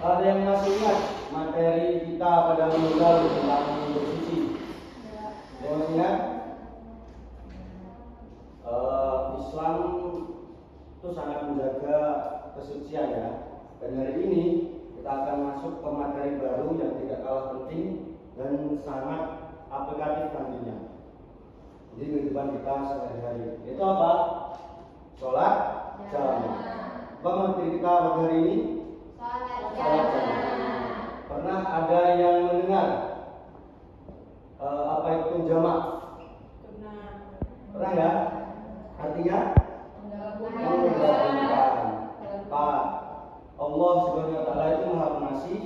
Ada yang masih ingat materi kita pada minggu lalu tentang bersuci? Ada yang masih ingat? Islam itu sangat menjaga kesucian ya. Dan hari ini kita akan masuk ke materi baru yang tidak kalah penting dan sangat aplikatif nantinya di kehidupan kita sehari-hari. Itu apa? Sholat jamaah. Apa materi kita pada hari ini? Sholat jamaah. Pernah ada yang mendengar apa itu jamaah? Pernah ya? Artinya menggabungkan. Pak, Allah Subhanahu wa taala itu Maha Pengasih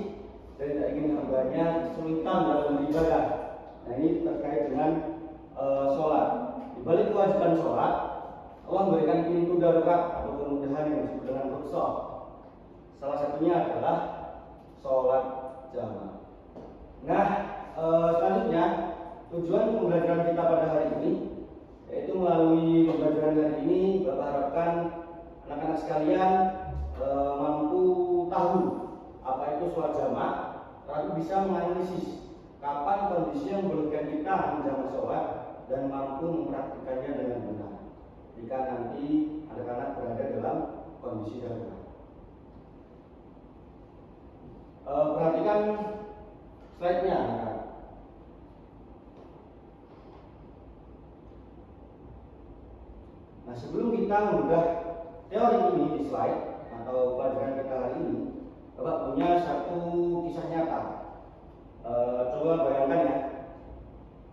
dan tidak ingin hambanya kesulitan dalam beribadah. Nah, ini terkait dengan sholat. Di balik kewajiban sholat, Allah memberikan pintu darurat atau kemudahan yang disebut dengan rukhsah. Salah satunya adalah sholat jamaah. Nah, selanjutnya tujuan pembelajaran kita pada hari ini, yaitu melalui pembelajaran hari ini Bapak harapkan anak-anak sekalian mampu tahu apa itu sholat jamaah, lalu bisa menganalisis kapan kondisi yang membolehkan kita menjamak sholat dan mampu mempraktikannya dengan benar jika nanti anak-anak berada dalam kondisi darurat. Perhatikan slide-nya. Nah, sebelum kita mengunggah teori ini di slide atau pelajaran kita hari ini, Bapak punya satu kisah nyata. Coba bayangkan ya,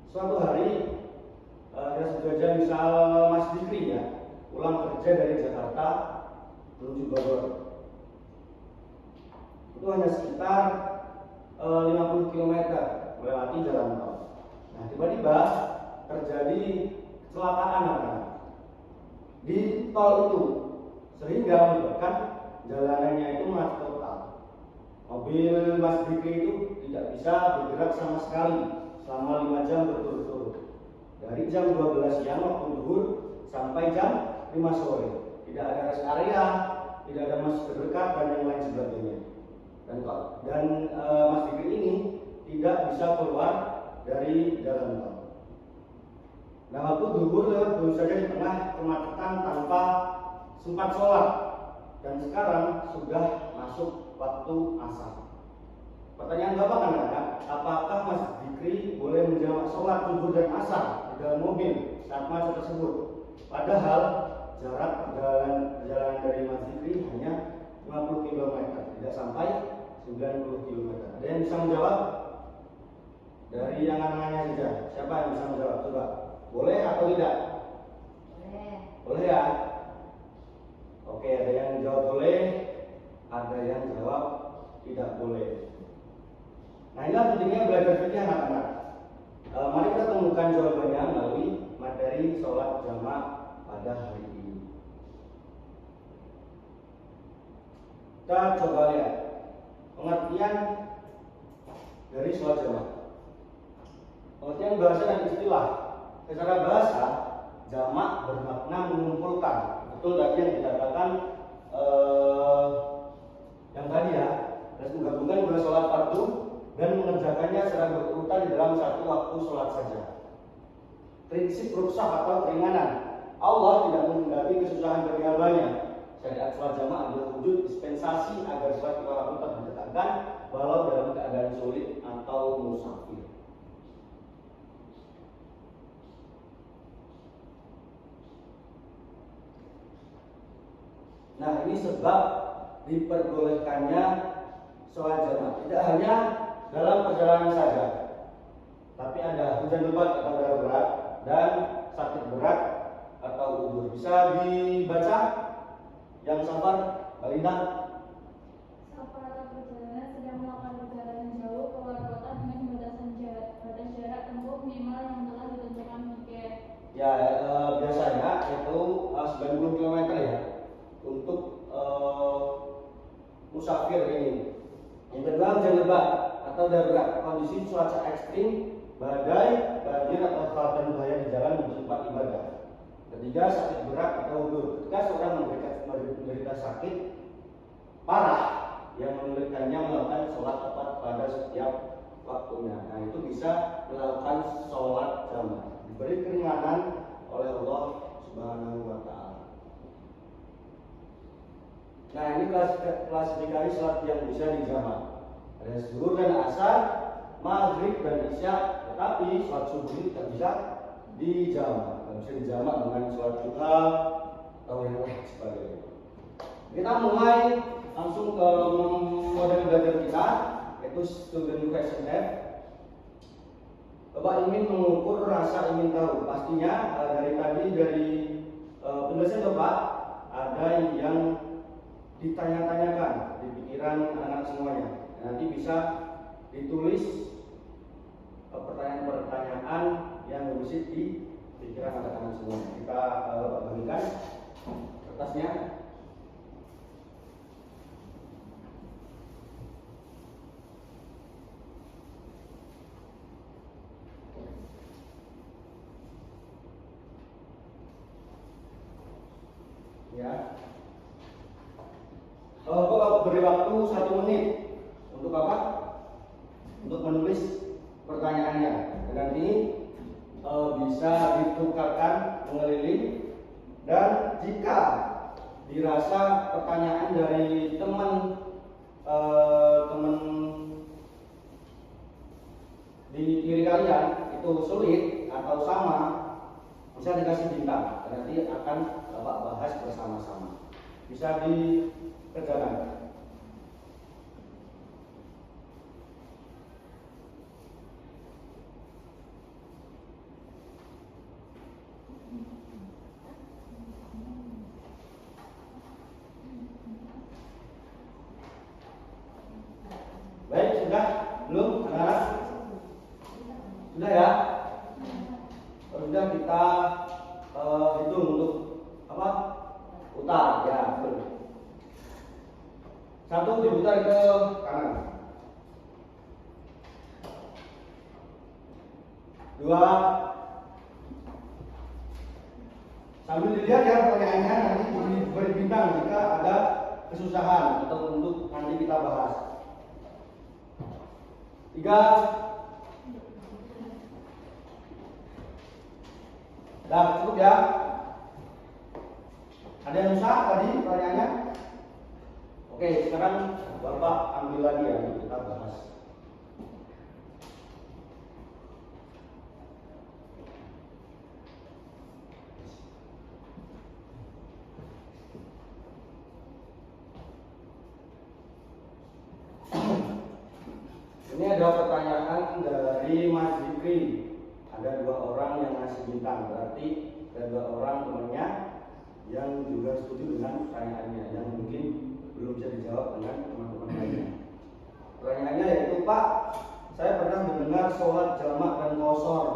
suatu hari ada sebuah misal Mas Dikri ya, pulang kerja dari Jakarta menuju Bogor. Itu hanya sekitar 50 km melewati jalan tol. Nah, tiba-tiba terjadi kecelakaan di tol itu, sehingga menyebabkan jalanannya itu macet total. Mobil Mas Dikri itu tidak bisa bergerak sama sekali selama 5 jam berturut-turut, dari jam 12 siang waktu zuhur sampai jam 5 sore. Tidak ada rest area, tidak ada masjid terdekat dan yang lain sebagainya. Dan Mas Dikri ini tidak bisa keluar dari jalan tol. Nah, waktu zuhur lewat baru saja di tengah kemacetan tanpa sempat sholat, dan sekarang sudah masuk waktu asar. Pertanyaan Bapak kan, apakah Mas Dikri boleh menjamak sholat zuhur dan asar di dalam mobil saat macet tersebut? Padahal jarak perjalanan dari Mas Dikri hanya 50 km, tidak sampai 90 km. Ada yang bisa menjawab? Dari yang anak-anaknya saja. Siapa yang bisa menjawab? Coba. Boleh atau tidak? Boleh. Boleh ya? Oke, ada yang jawab boleh, ada yang jawab tidak boleh. Nah, inilah pentingnya belajar fikih anak-anak. Mari kita temukan jawabannya melalui materi sholat jamaah pada hari ini. Kita coba lihat pengertian dari sholat jamaah. Pengertian bahasa dan istilah. Secara bahasa, jamak bermakna mengumpulkan. Betul tadi yang dikatakan yang tadi ya, dan menggabungkan dua sholat fardu dan mengerjakannya secara berurutan di dalam satu waktu sholat saja. Prinsip rukhsah atau keringanan. Allah tidak menghendaki kesusahan bagi hambanya. Syariat sholat jamaah adalah wujud dispensasi agar sholat waktu tetap ditegakkan walau dalam keadaan sulit atau musafir. Nah, ini sebab diperbolehkannya sholat jamaah. Tidak hanya dalam perjalanan saja, tapi ada hujan lebat atau darurat dan sakit berat atau udur. Bisa dibaca yang safar, Mbak Linda? Safar atau perjalanan sedang melakukan perjalanan jauh keluar kota dengan batas jarak tempuh minimal yang telah ditentukan tiket. Ya, biasanya itu 90 km ya untuk musafir ini. Yang kedua, hujan lebat atau darurat, kondisi cuaca ekstrim, badai, banjir atau hal bahaya di jalan menuju tempat ibadah. Ketiga, sakit berat atau udur. Ketika seorang menderita sakit parah yang menyulitkannya melakukan setiap waktunya. Nah, itu bisa melakukan sholat jamaah, diberi keringanan oleh Allah Subhanahu wa Ta'ala. Nah, ini klasifikasi sholat yang bisa dijamak. Ada zuhur dan asar, maghrib dan isya, tetapi sholat subuh ini tidak bisa dijamak. Tidak bisa dijamak dengan sholat duha atau yang lain sebagainya. Kita mulai langsung ke model belajar kita, yaitu student question F. Bapak ingin mengukur rasa ingin tahu. Pastinya dari penjelasan Bapak ada yang ditanya-tanyakan di pikiran anak-anak semuanya. Nanti bisa ditulis pertanyaan-pertanyaan yang berisi di pikiran anak-anak semuanya. Kita bagikan kertasnya. Ya. Bapak beri waktu 1 menit untuk apa? Untuk menulis pertanyaannya. Dan nanti bisa ditukarkan mengeliling. Dan jika dirasa pertanyaan dari teman di kiri kalian itu sulit atau sama, bisa dikasih bintang. Nanti akan Bapak bahas bersama-sama. Bisa dikerjakan. Baik, sudah? Belum? Anak-anak? Sudah ya? Sudah, kita hitung untuk apa? Putar, ya, betul. 1 diputar ke kanan. 2. Sambil dilihat ya pertanyaannya, nanti diberi bintang jika ada kesusahan atau untuk nanti kita bahas. 3. Dah, cukup ya. Ada yang susah tadi pertanyaannya? Oke, sekarang Bapak ambil lagi ya, kita bahas. Ini ada pertanyaan dari Mas Zikri. Ada 2 orang yang ngasih bintang, berarti ada 2 orang temannya yang juga setuju dengan pertanyaannya, yang mungkin belum bisa dijawab dengan teman-teman lainnya. Pertanyaannya yaitu, Pak, saya pernah mendengar sholat jamak dan qashar.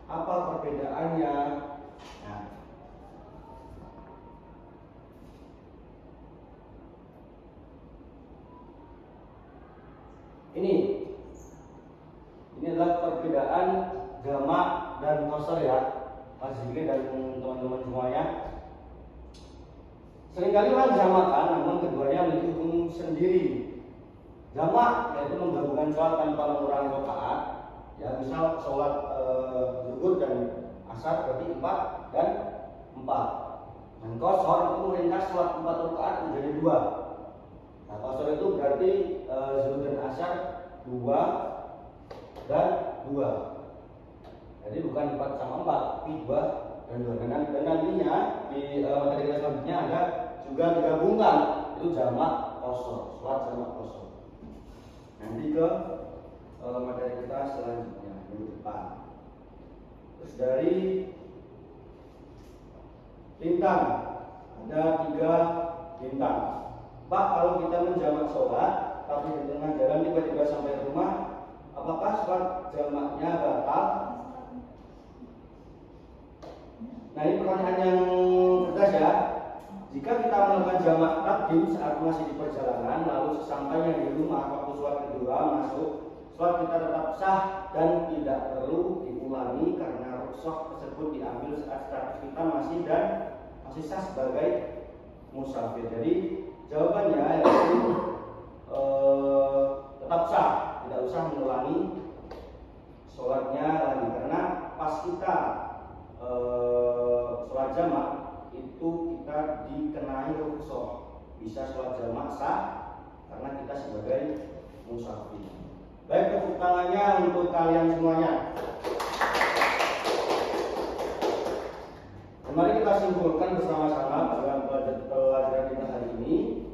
Apa perbedaannya? Nah, ini adalah perbedaan jamak dan qashar ya, Mas Zikri dan teman-teman semuanya. Seringkali orang jamakan, namun keduanya memiliki hukum sendiri. Jamak yaitu menggabungkan sholat tanpa mengurangi rakaat. Ya, misal sholat zuhur dan asar berarti 4 dan 4. Dan qashar itu meringkas sholat 4 rakaat menjadi 2. Nah, qashar itu berarti zuhur dan asar 2 dan 2. Jadi bukan 4 sama 4, tapi 2 dan 2. Dan nantinya di materi kita selanjutnya ada juga digabungkan, itu jamak qashar, sholat jamak qashar. Nanti ke materi kita selanjutnya minggu depan. Terus dari bintang ada 3 bintang. Pak, kalau kita menjamak sholat tapi di tengah jalan tiba-tiba sampai rumah, apakah sholat jamaknya batal? Nah, ini pertanyaan yang cerdas ya. Jika kita melakukan jamak takdim saat masih di perjalanan, lalu sesampainya di rumah waktu sholat kedua masuk, sholat kita tetap sah dan tidak perlu diulangi karena rukhsah tersebut diambil saat status kita masih sah sebagai musafir. Jadi jawabannya yaitu tetap tetap sah, tidak usah mengulangi sholatnya lagi, karena pas kita sholat jamak itu kita dikenai rukhsah, bisa sholat jamak sah karena kita sebagai musafir. Baik, tepuk tangannya untuk kalian semuanya. Mari kita simpulkan bersama-sama dalam pelajaran kita hari ini.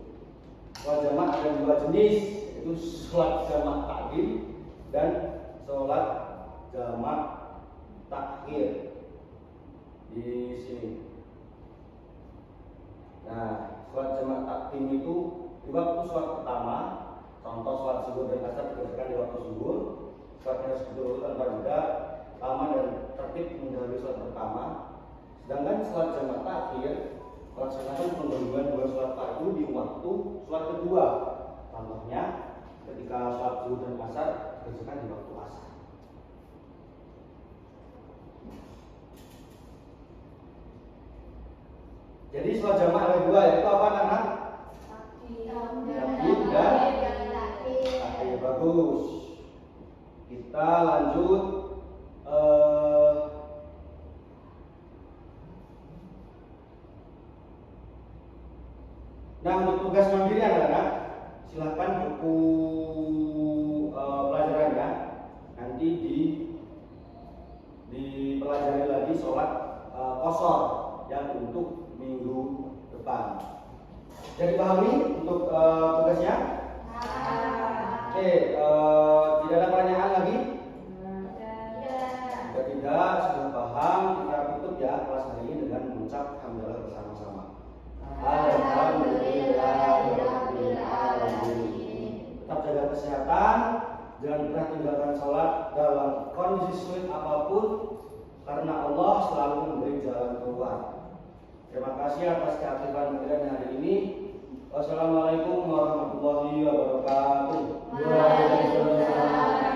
Sholat jamak ada dua jenis, yaitu sholat jamak takdim dan sholat jamak takhir. Di sini. Nah, sholat jamak takdim itu di waktu sholat pertama, contoh sholat zuhur dan asar dikerjakan di waktu zuhur. Sholatnya zuhur tanpa jeda, lama dan tertib mendahului sholat pertama. Sedangkan sholat jamak takhir melaksanakan penggabungan dua sholat fardu di waktu sholat kedua. Contohnya ketika sholat zuhur dan asar dikerjakan di waktu asar. Jadi sholat jamak ada dua, yaitu apa anak-anak? Takdim dan takhir. Bagus. Kita lanjut. Nah, untuk tugas mandiri anak-anak, silahkan buku pelajarannya nanti dipelajari lagi sholat qashar yang untuk minggu depan. Jadi pahami untuk tugasnya? Oke, tidak ada pertanyaan lagi? Jika tidak, sudah paham, kita tutup ya kelas hari ini dengan mengucap hamdalah bersama-sama. Alhamdulillahirabbil alamin. Tetap jaga kesehatan, jangan pernah tinggalkan sholat dalam kondisi sulit apapun, karena Allah selalu memberi jalan keluar. Terima kasih atas keaktifan kalian hari ini. Wassalamualaikum warahmatullahi wabarakatuh. Waalaikumsalam.